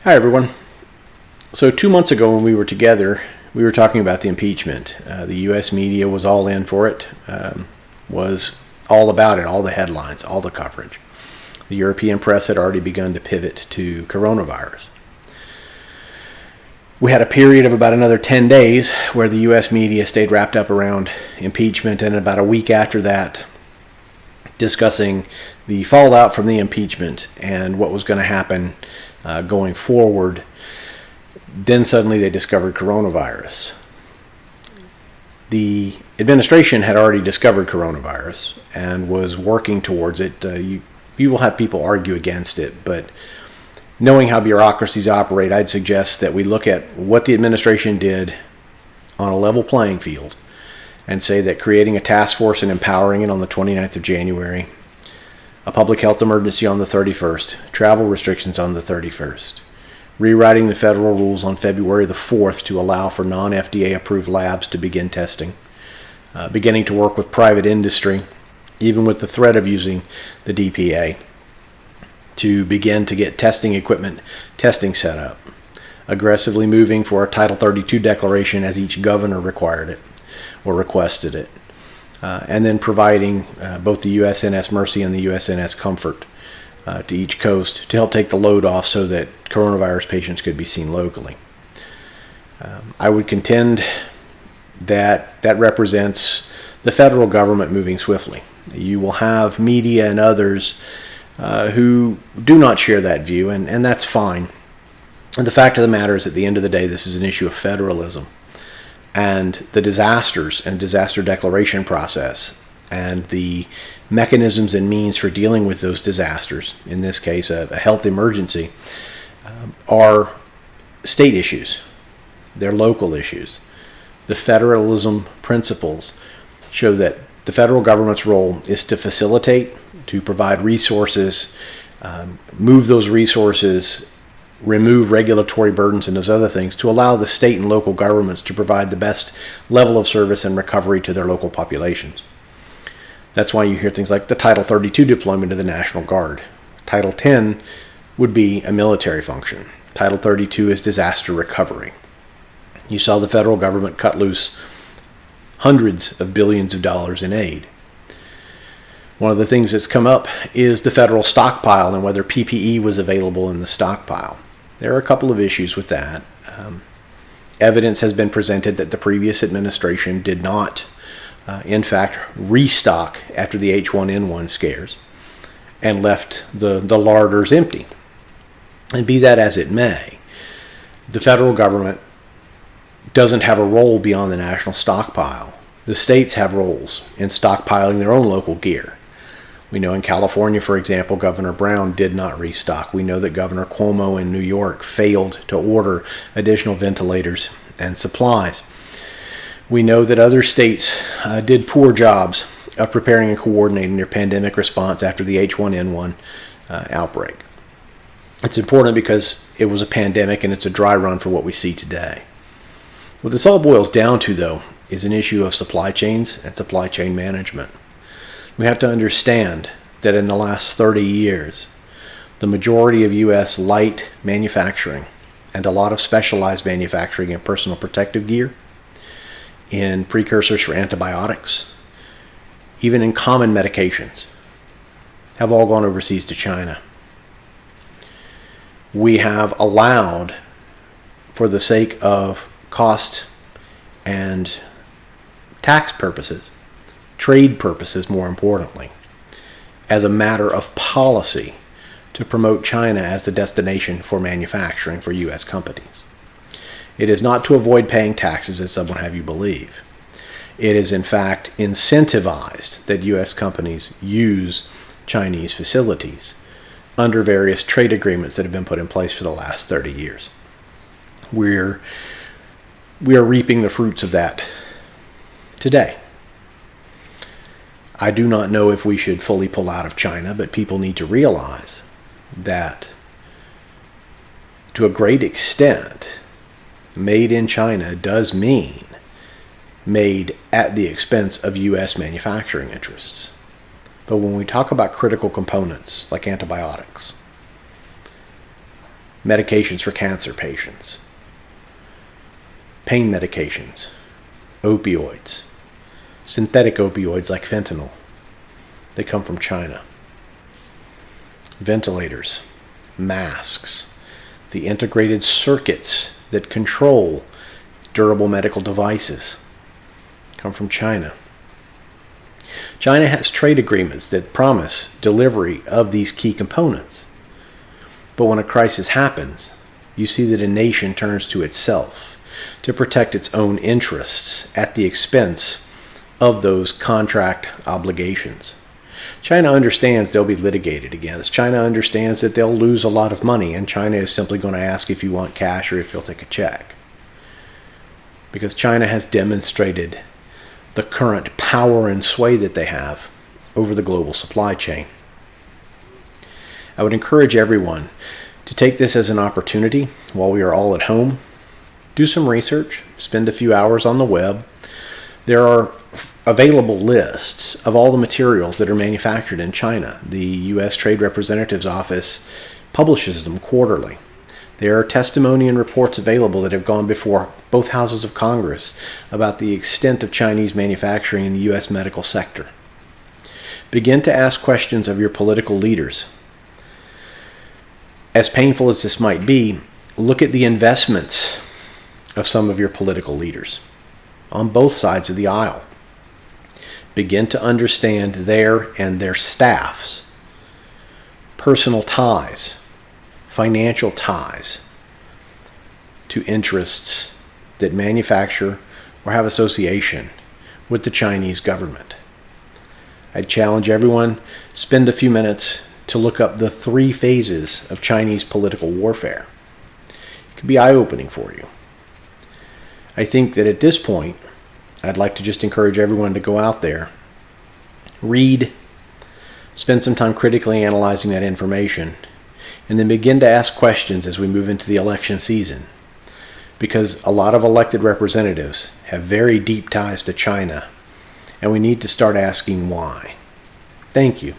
Hi, everyone. So 2 months ago when we were together, we were talking about the impeachment. The U.S. media was all in for it, was all about it, all the headlines, all the coverage. The European press had already begun to pivot to coronavirus. We had a period of about another 10 days where the U.S. media stayed wrapped up around impeachment, and about a week after that, discussing the fallout from the impeachment and what was going to happen going forward. Then suddenly they discovered coronavirus. The administration had already discovered coronavirus and was working towards it. You will have people argue against it, but knowing how bureaucracies operate, I'd suggest that we look at what the administration did on a level playing field and say that creating a task force and empowering it on the 29th of January, a public health emergency on the 31st, travel restrictions on the 31st, rewriting the federal rules on February the 4th to allow for non-FDA approved labs to begin testing, beginning to work with private industry, even with the threat of using the DPA, to begin to get testing equipment, testing set up, aggressively moving for a Title 32 declaration as each governor required it or requested it, and then providing both the USNS Mercy and the USNS Comfort to each coast to help take the load off so that coronavirus patients could be seen locally. I would contend that that represents the federal government moving swiftly. You will have media and others who do not share that view, and that's fine. And the fact of the matter is, at the end of the day, this is an issue of federalism. And the disasters and disaster declaration process and the mechanisms and means for dealing with those disasters, in this case a health emergency, are state issues. They're local issues. The federalism principles show that the federal government's role is to facilitate, to provide resources, move those resources, remove regulatory burdens and those other things to allow the state and local governments to provide the best level of service and recovery to their local populations. That's why you hear things like the Title 32 deployment of the National Guard. Title 10 would be a military function. Title 32 is disaster recovery. You saw the federal government cut loose hundreds of billions of dollars in aid. One of the things that's come up is the federal stockpile and whether PPE was available in the stockpile. There are a couple of issues with that. Evidence has been presented that the previous administration did not, in fact, restock after the H1N1 scares and left the larders empty. And be that as it may, the federal government doesn't have a role beyond the national stockpile. The states have roles in stockpiling their own local gear. We know in California, for example, Governor Brown did not restock. We know that Governor Cuomo in New York failed to order additional ventilators and supplies. We know that other states did poor jobs of preparing and coordinating their pandemic response after the H1N1 outbreak. It's important because it was a pandemic and it's a dry run for what we see today. What this all boils down to, though, is an issue of supply chains and supply chain management. We have to understand that in the last 30 years, the majority of U.S. light manufacturing and a lot of specialized manufacturing in personal protective gear, in precursors for antibiotics, even in common medications, have all gone overseas to China. We have allowed, for the sake of cost and tax purposes, trade purposes more importantly, as a matter of policy, to promote China as the destination for manufacturing for U.S. companies. It is not to avoid paying taxes, as some would have you believe. It is in fact incentivized that U.S. companies use Chinese facilities under various trade agreements that have been put in place for the last 30 years. We are reaping the fruits of that today. I do not know if we should fully pull out of China, but people need to realize that to a great extent, made in China does mean made at the expense of U.S. manufacturing interests. But when we talk about critical components like antibiotics, medications for cancer patients, pain medications, opioids, synthetic opioids like fentanyl. They come from China. Ventilators, masks, the integrated circuits that control durable medical devices come from China. China has trade agreements that promise delivery of these key components. But when a crisis happens, you see that a nation turns to itself to protect its own interests at the expense of those contract obligations. China understands they'll be litigated against. China understands that they'll lose a lot of money, and China is simply going to ask if you want cash or if you'll take a check. Because China has demonstrated the current power and sway that they have over the global supply chain. I would encourage everyone to take this as an opportunity while we are all at home. Do some research, spend a few hours on the web. There are available lists of all the materials that are manufactured in China. The U.S. Trade Representative's Office publishes them quarterly. There are testimony and reports available that have gone before both houses of Congress about the extent of Chinese manufacturing in the U.S. medical sector. Begin to ask questions of your political leaders. As painful as this might be, look at the investments of some of your political leaders on both sides of the aisle. Begin to understand their and their staff's personal ties, financial ties to interests that manufacture or have association with the Chinese government. I challenge everyone, spend a few minutes to look up the 3 phases of Chinese political warfare. It could be eye-opening for you. I think that at this point, I'd like to just encourage everyone to go out there, read, spend some time critically analyzing that information, and then begin to ask questions as we move into the election season. Because a lot of elected representatives have very deep ties to China, and we need to start asking why. Thank you.